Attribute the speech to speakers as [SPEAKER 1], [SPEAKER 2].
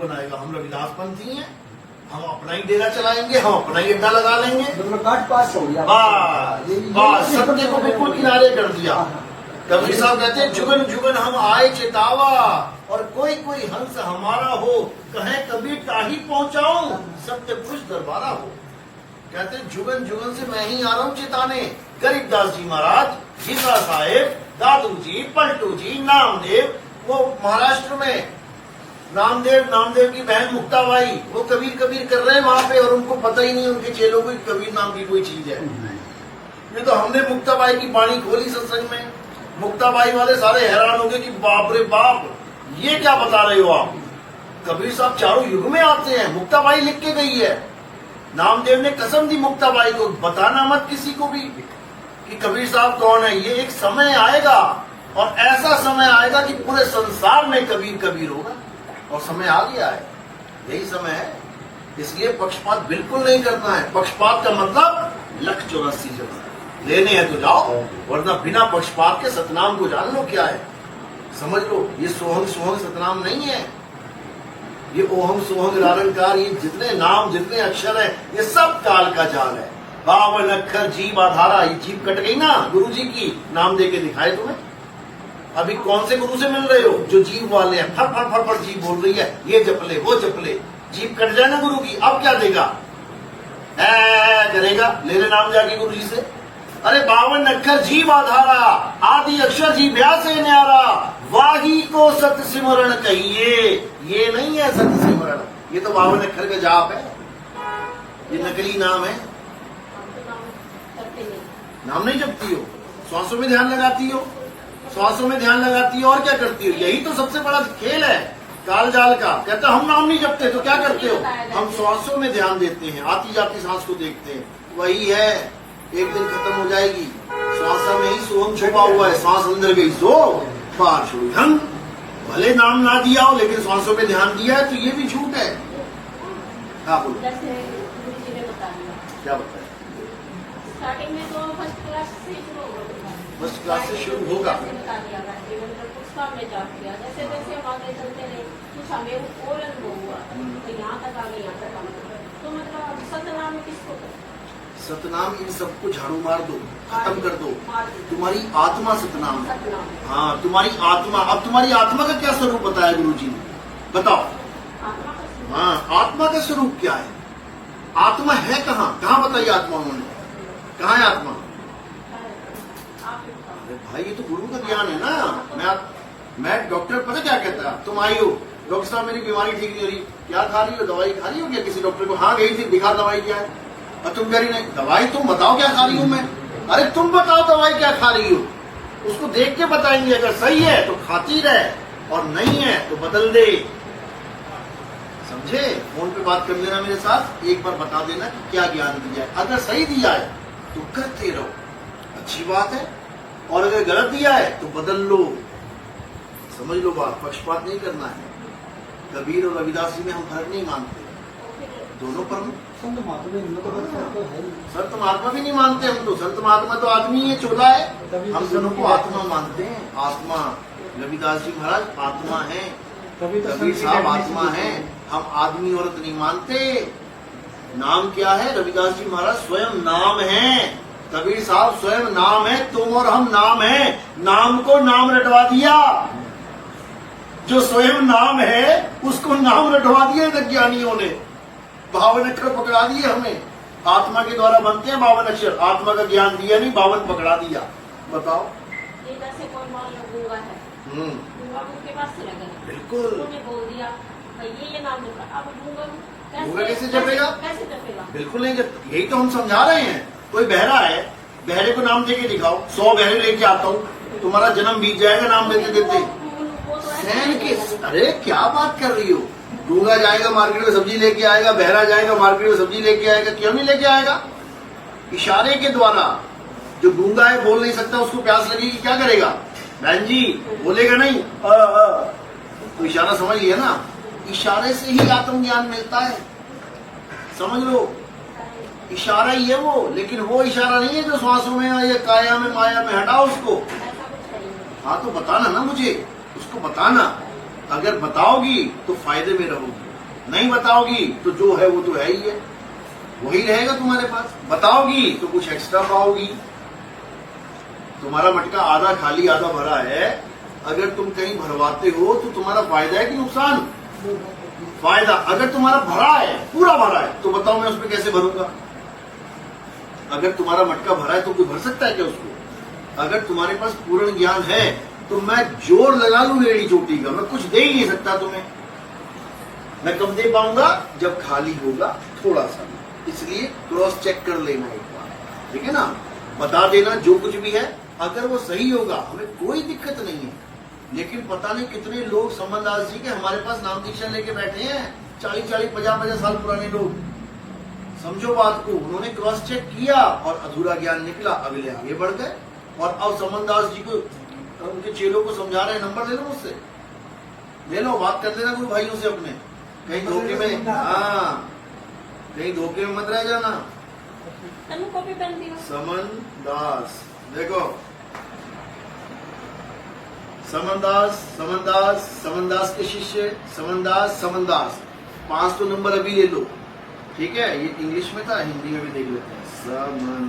[SPEAKER 1] बनाएगा। हम रविदास पंथी हैं, हम अपना ही डेरा चलाएंगे, हम अपना ही अड्डा लगा लेंगे।
[SPEAKER 2] काट पास हो गया,
[SPEAKER 1] बस सत्य को बिल्कुल किनारे कर दिया। कबीर साहब कहते हैं जुगन जुगन हम आए चेतावा, और कोई कोई हंस हमारा हो, कहे कबीर काही पहुंचाऊं, सत्य पुरुष दरबारा हो। कहते हैं जुगन जुगन से मैं ही आ रहा हूं चेताने। गरीबदास जी महाराज, गीता साहेब, दादू जी, पलटू जी, नामदेव, वो महाराष्ट्र में नामदेव की बहन मुक्ताबाई, वो कबीर कबीर कर रहे हैं वहां पे, और उनको पता ही नहीं उनके चेलों को कबीर नाम की कोई चीज है। ये तो हमने मुक्ताबाई की वाणी खोली सत्संग में, मुक्ताबाई वाले सारे हैरान हो गए कि बाप रे बाप, ये क्या बता रहे हो आप। कबीर साहब चारों युग में आते हैं, मुक्ताबाई लिख के गई है। नामदेव ने कसम दी मुक्ताबाई को, बताना मत किसी को भी कि कबीर साहब कौन है। ये एक समय आएगा, और ऐसा समय आएगा कि पूरे संसार में कबीर कबीर होगा, और समय आ गया है, यही समय है। इसलिए पक्षपात बिल्कुल नहीं करना है। पक्षपात का मतलब 184 जगह लेने हैं तो जाओ, वरना बिना पक्षपात के सतनाम को जान लो क्या है, समझ लो। ये सोहंग सोहंग सतनाम नहीं है, ये ओहम सोहंग निरंकार, ये जितने नाम जितने अक्षर है, ये सब काल का जाल है। 52 अक्षर जीव आधारा, ये जीव कट गई ना गुरु जी की, नाम दे के दिखाए तुम्हें। अभी कौन से गुरु से मिल रहे हो जो जीव वाले हैं, फर फर फर फर जीव बोल रही है, ये जपले वो जपले, जीव कट जाए ना गुरु की, अब क्या देगा, करेगा, ले ले नाम जाके गुरु जी से। अरे 52 अक्षर जीव आधारा, आदि अक्षर जीव व्यास से न्यारा, वाही को सत सिमरण कहिए। ये नहीं है सत सिमरण, ये तो 52 अक्षर का जाप है, ये नकली नाम है। नाम नहीं जपती हो, श्वासों में ध्यान लगाती हो, श्वासों में ध्यान लगाती हो, और क्या करती हो। यही तो सबसे बड़ा खेल है काल जाल का। कहते हम नाम नहीं जपते तो क्या करते हो, हम श्वासों में ध्यान देते हैं, आती जाती सांस को देखते हैं। वही है, एक दिन खत्म हो जाएगी। श्वास में ही सोहम छुपा हुआ है, सांस अंदर गई सो बाहर छोड़ी। हम भले नाम ना दिया हो, लेकिन श्वासों पे ध्यान दिया है, तो ये भी झूठ है। हाँ बोलो, क्या बताया।
[SPEAKER 3] स्टार्टिंग में तो फर्स्ट क्लास से शुरू होगा,
[SPEAKER 1] फर्स्ट क्लास से शुरू होगा।
[SPEAKER 3] जैसे जैसे हम आगे चलते रहे, कुछ हमें और अनुभव हुआ, तो यहाँ तक आ गए, यहाँ तक आ गए। तो मतलब सतनाम किसको,
[SPEAKER 1] सतनाम इन सबको झाड़ू मार दो, खत्म कर दो। तुम्हारी आत्मा सतनाम है। हाँ, तुम्हारी आत्मा। अब तुम्हारी आत्मा का क्या स्वरूप बताया गुरु जी ने, बताओ। हाँ, आत्मा का स्वरूप क्या है, आत्मा है कहाँ, कहाँ बताइए आत्मा उन्होंने, कहाँ है आत्मा। अरे भाई, ये तो गुरु का ज्ञान है ना। मैं डॉक्टर पता क्या कहता है, तुम आई हो, डॉक्टर साहब मेरी बीमारी ठीक नहीं हो रही, क्या खा रही हो, दवाई खा रही हो क्या किसी डॉक्टर को। हाँ गई थी, दिखा दवाई क्या है, और तुम कह रही नहीं, दवाई तुम बताओ क्या खा रही हूं मैं। अरे तुम बताओ दवाई क्या खा रही हो, उसको देख के बताएंगे। अगर सही है तो खाती रहे, और नहीं है तो बदल दे, समझे। फोन पे बात कर लेना मेरे साथ, एक बार बता देना कि क्या ज्ञान दिया है। अगर सही दिया है तो करते रहो, अच्छी बात है, और अगर गलत दिया है तो बदल लो, समझ लो बात। पक्षपात नहीं करना है। कबीर और रविदास जी में हम फर्क नहीं मानते, दोनों पर
[SPEAKER 2] संत
[SPEAKER 1] महात्मा भी नहीं मानते हम तो। संत महात्मा तो आदमी है, चोला है, हम दोनों को आत्मा मानते हैं। आत्मा, रविदास जी महाराज आत्मा है, कबीर साहब आत्मा है, हम आदमी औरत नहीं मानते। नाम क्या है, रविदास जी महाराज स्वयं नाम है, कबीर साहब स्वयं नाम है, तुम और हम नाम है। नाम को नाम रटवा दिया, जो स्वयं नाम है उसको नाम रटवा दिया ज्ञानियों ने। 52 अक्षर पकड़ा दिए हमें, आत्मा के द्वारा बनते हैं 52 अक्षर। आत्मा का ज्ञान दिया नहीं, 52 पकड़ा दिया। बताओ,
[SPEAKER 3] जैसे कोई मान लो गूंगा है, गूंगा के पास चला गया,
[SPEAKER 1] बिल्कुल
[SPEAKER 3] उन्होंने बोल दिया ये नाम लिखा, अब गूंगा
[SPEAKER 1] कैसे जपेगा,
[SPEAKER 3] कैसे जपेगा,
[SPEAKER 1] बिल्कुल नहीं जब। यही तो हम समझा रहे हैं। कोई बहरा है, बहरे को नाम देके दिखाओ, 100 बहरे लेके आता हूँ, तुम्हारा जन्म बीत जाएगा नाम देते देते। सहन के, अरे क्या बात कर रही हो। गूंगा जाएगा मार्केट में सब्जी लेके आएगा, बहरा जाएगा मार्केट में सब्जी लेके आएगा, क्यों नहीं लेके आएगा। इशारे के द्वारा, जो गूंगा है बोल नहीं सकता, उसको प्यास लगेगी, क्या करेगा, बहन जी बोलेगा नहीं, तो इशारा समझ लिया ना। इशारे से ही आत्मज्ञान मिलता है, समझ लो। इशारा ही है वो, लेकिन वो इशारा नहीं है जो श्वासों में या काया में माया में। हटाओ उसको। हाँ तो बताना ना मुझे, उसको बताना। अगर बताओगी तो फायदे में रहोगी। नहीं बताओगी तो जो है वो तो है ही है, वही रहेगा तुम्हारे पास। बताओगी तो कुछ एक्स्ट्रा पाओगी। तुम्हारा मटका आधा खाली आधा भरा है, अगर तुम कहीं भरवाते हो तो तुम्हारा फायदा है कि नुकसान? फायदा। अगर तुम्हारा भरा है, पूरा भरा है, तो बताओ मैं उसमें कैसे भरूंगा? अगर तुम्हारा मटका भरा है तो कोई भर सकता है क्या उसको? अगर तुम्हारे पास पूर्ण ज्ञान है तो मैं जोर लगा लूं एड़ी चोटी का, मैं कुछ दे ही नहीं सकता तुम्हें। मैं कब दे पाऊंगा? जब खाली होगा थोड़ा सा। इसलिए क्रॉस चेक कर लेना एक बार, ठीक है ना? बता देना जो कुछ भी है, अगर वो सही होगा हमें कोई दिक्कत नहीं है। लेकिन पता नहीं कितने लोग समनदास जी के हमारे पास नाम दीक्षा लेके बैठे हैं, 40-40, 50-50 साल पुराने लोग। समझो बात को, उन्होंने क्रॉस चेक किया और अधूरा ज्ञान निकला, अगले आगे बढ़ गए। और अब समनदास जी को, उनके चेलों को समझा रहे हैं, नंबर ले लो मुझसे, ले लो, बात कर लेना गुरु भाइयों से अपने, कहीं धोखे में, हाँ कहीं धोखे में मत रह जाना।
[SPEAKER 3] तनु कॉपी पेन दियो।
[SPEAKER 1] समनदास, देखो समनदास, समनदास, समनदास के शिष्य, समनदास, समनदास, 5 तो नंबर अभी ले लो, ठीक है? ये इंग्लिश में था, हिंदी में भी देख लेते हैं। समन